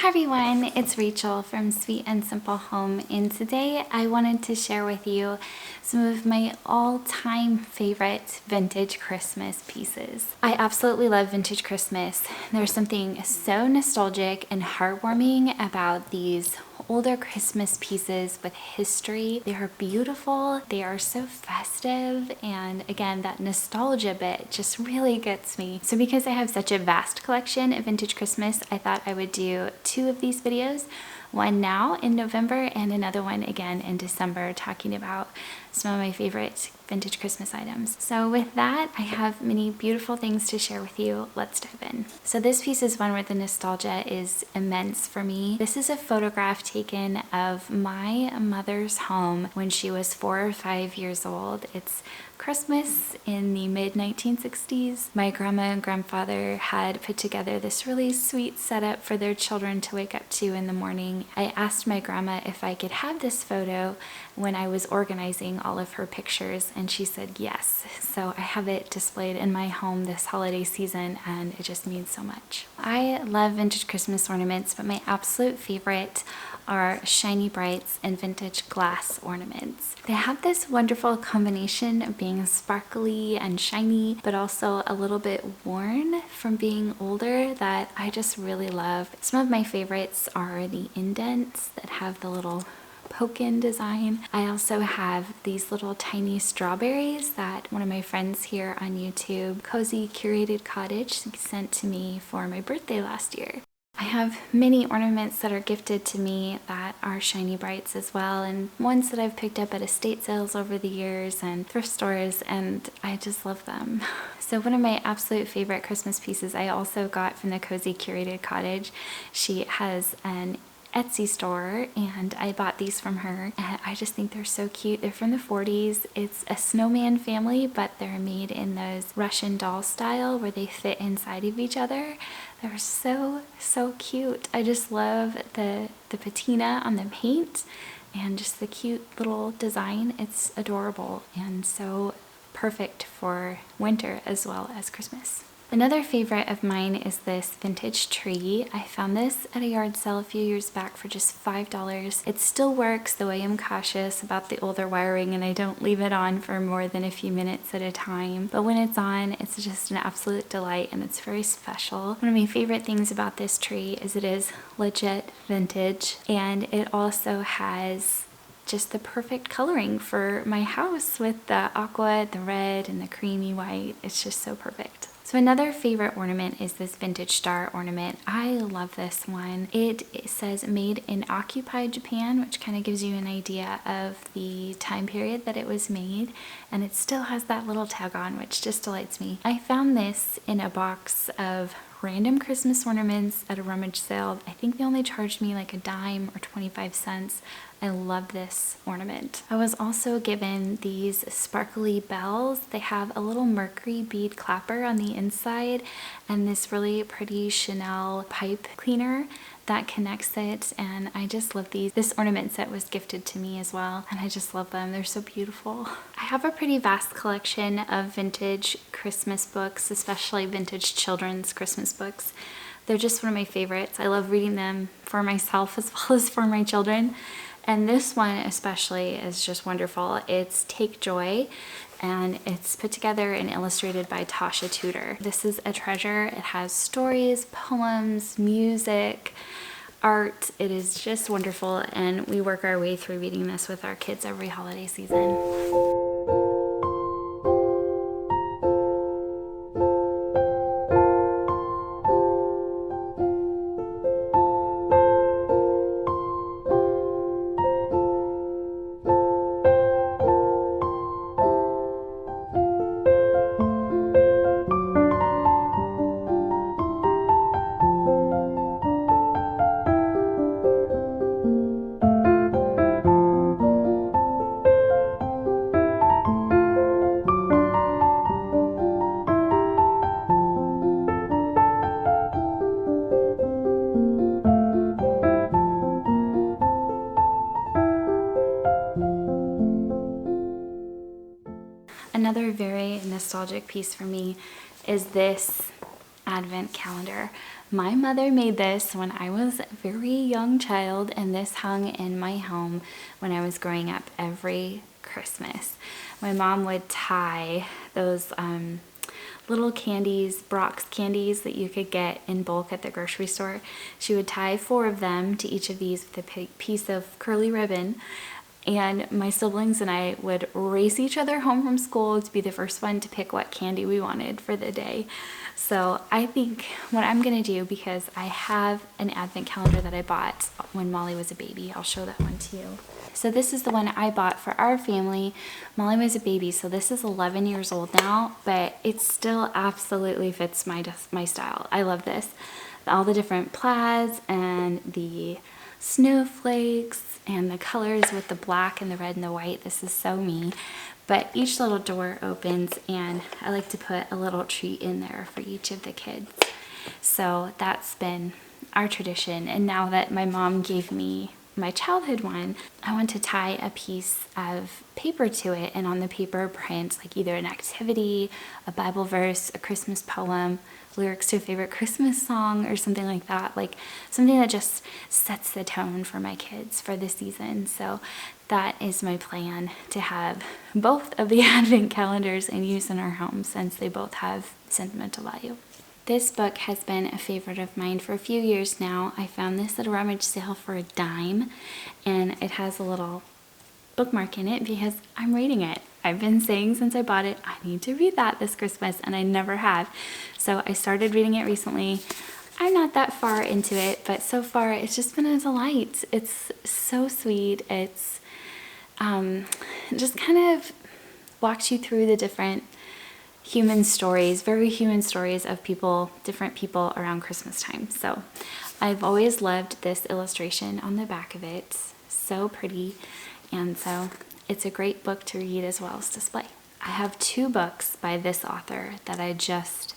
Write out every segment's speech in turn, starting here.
Hi everyone, it's Rachel from Sweet and Simple Home, and today I wanted to share with you some of my all-time favorite vintage Christmas pieces. I absolutely love vintage Christmas. There's something so nostalgic and heartwarming about these older Christmas pieces with history. They are beautiful, they are so festive, and again, that nostalgia bit just really gets me. So because I have such a vast collection of vintage Christmas, I thought I would do two of these videos, one now in November and another one again in December, talking about some of my favorite vintage Christmas items. So with that, I have many beautiful things to share with you. Let's dive in. So this piece is one where the nostalgia is immense for me. This is a photograph taken of my mother's home when she was 4 or 5 years old. It's Christmas in the mid-1960s. My grandma and grandfather had put together this really sweet setup for their children to wake up to in the morning. I asked my grandma if I could have this photo when I was organizing all of her pictures, and she said yes. So I have it displayed in my home this holiday season, and it just means so much. I love vintage Christmas ornaments, but my absolute favorite are shiny Brites and vintage glass ornaments. They have this wonderful combination of being sparkly and shiny, but also a little bit worn from being older that I just really love. Some of my favorites are the indents that have the little poke-in design. I also have these little tiny strawberries that one of my friends here on YouTube, Cosy, Curated Cottage, sent to me for my birthday last year. I have many ornaments that are gifted to me that are shiny Brites as well, and ones that I've picked up at estate sales over the years and thrift stores, and I just love them. So one of my absolute favorite Christmas pieces I also got from the Cosy Curated Cottage. She has an Etsy store, and I bought these from her, and I just think they're so cute. They're from the 40s. It's a snowman family, but they're made in those Russian doll style where they fit inside of each other. They're so cute. I just love the patina on the paint and just the cute little design. It's adorable and so perfect for winter as well as Christmas. Another favorite of mine is this vintage tree. I found this at a yard sale a few years back for just $5. It still works, though I am cautious about the older wiring and I don't leave it on for more than a few minutes at a time. But when it's on, it's just an absolute delight and it's very special. One of my favorite things about this tree is it is legit vintage, and it also has just the perfect coloring for my house with the aqua, the red, and the creamy white. It's just so perfect. So another favorite ornament is this vintage star ornament. I love this one. It says made in occupied Japan, which kind of gives you an idea of the time period that it was made, and it still has that little tag on, which just delights me. I found this in a box of random Christmas ornaments at a rummage sale. I think they only charged me like a dime or 25 cents. I love this ornament. I was also given these sparkly bells. They have a little mercury bead clapper on the inside and this really pretty Chanel pipe cleaner that connects it, and I just love these. This ornament set was gifted to me as well, and I just love them. They're so beautiful. I have a pretty vast collection of vintage Christmas books, especially vintage children's Christmas books. They're just one of my favorites. I love reading them for myself as well as for my children. And this one especially is just wonderful. It's Take Joy, and it's put together and illustrated by Tasha Tudor. This is a treasure. It has stories, poems, music, art. It is just wonderful, and we work our way through reading this with our kids every holiday season. Another very nostalgic piece for me is this advent calendar. My mother made this when I was a very young child, and this hung in my home when I was growing up every Christmas. My mom would tie those little candies, Brock's candies that you could get in bulk at the grocery store. She would tie 4 of them to each of these with a piece of curly ribbon. And my siblings and I would race each other home from school to be the first one to pick what candy we wanted for the day. So I think what I'm gonna do, because I have an advent calendar that I bought when Molly was a baby, I'll show that one to you. So this is the one I bought for our family. Molly was a baby, so this is 11 years old now, but it still absolutely fits my style. I love this. All the different plaids and the snowflakes and the colors with the black and the red and the white. This is so me. But each little door opens, and I like to put a little treat in there for each of the kids. So that's been our tradition. And now that my mom gave me my childhood one, I want to tie a piece of paper to it, and on the paper print like either an activity, a Bible verse, a Christmas poem, lyrics to a favorite Christmas song, or something like that, like something that just sets the tone for my kids for the season. So that is my plan, to have both of the advent calendars in use in our home, since they both have sentimental value. This book has been a favorite of mine for a few years now. I found this at a rummage sale for a dime, and it has a little bookmark in it because I'm reading it. I've been saying since I bought it, I need to read that this Christmas, and I never have. So I started reading it recently. I'm not that far into it, but so far it's just been a delight. It's so sweet. It's just kind of walks you through the different human stories, very human stories of people, different people around Christmas time. So I've always loved this illustration on the back of it. So pretty. And so it's a great book to read as well as display. I have 2 books by this author that I just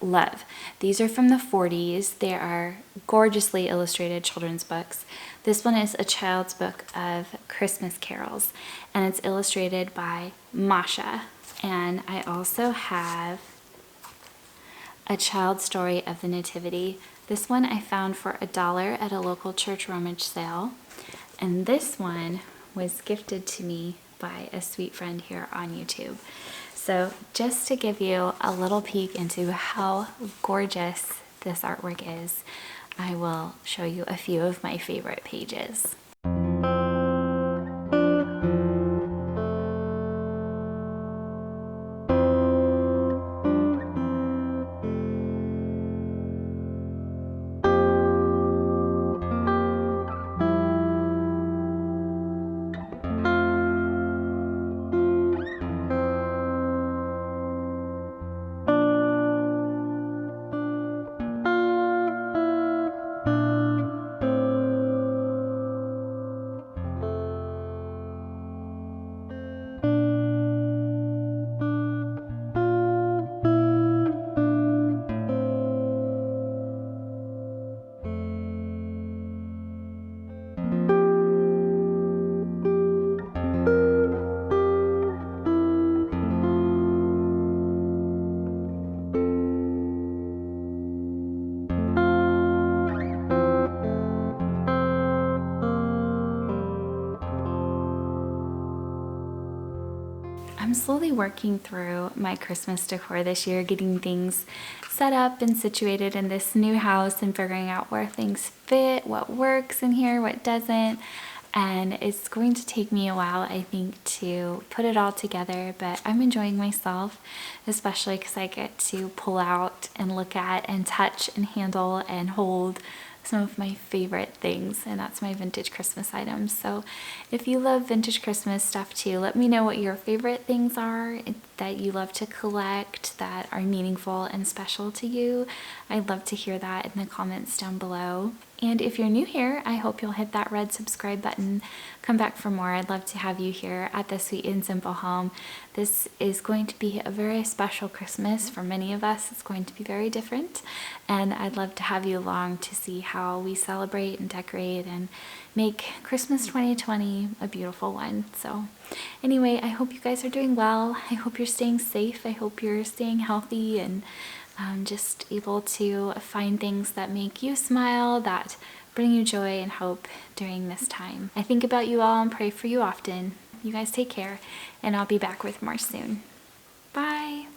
love. These are from the 40s. They are gorgeously illustrated children's books. This one is a child's book of Christmas carols, and it's illustrated by Masha. And I also have a child story of the Nativity. This one I found for $1 at a local church rummage sale. And this one was gifted to me by a sweet friend here on YouTube. So just to give you a little peek into how gorgeous this artwork is, I will show you a few of my favorite pages. I'm slowly working through my Christmas decor this year, getting things set up and situated in this new house and figuring out where things fit, what works in here, what doesn't. And it's going to take me a while, I think, to put it all together, but I'm enjoying myself, especially because I get to pull out and look at and touch and handle and hold some of my favorite things, and that's my vintage Christmas items. So if you love vintage Christmas stuff too, let me know what your favorite things are that you love to collect that are meaningful and special to you. I'd love to hear that in the comments down below. And if you're new here, I hope you'll hit that red subscribe button. Come back for more. I'd love to have you here at the Sweet and Simple home. This is going to be a very special Christmas for many of us. It's going to be very different, and I'd love to have you along to see how we celebrate and decorate and make Christmas 2020 a beautiful one. So anyway, I hope you guys are doing well. I hope you're staying safe. I hope you're staying healthy and just able to find things that make you smile, that bring you joy and hope during this time. I think about you all and pray for you often. You guys take care, and I'll be back with more soon. Bye.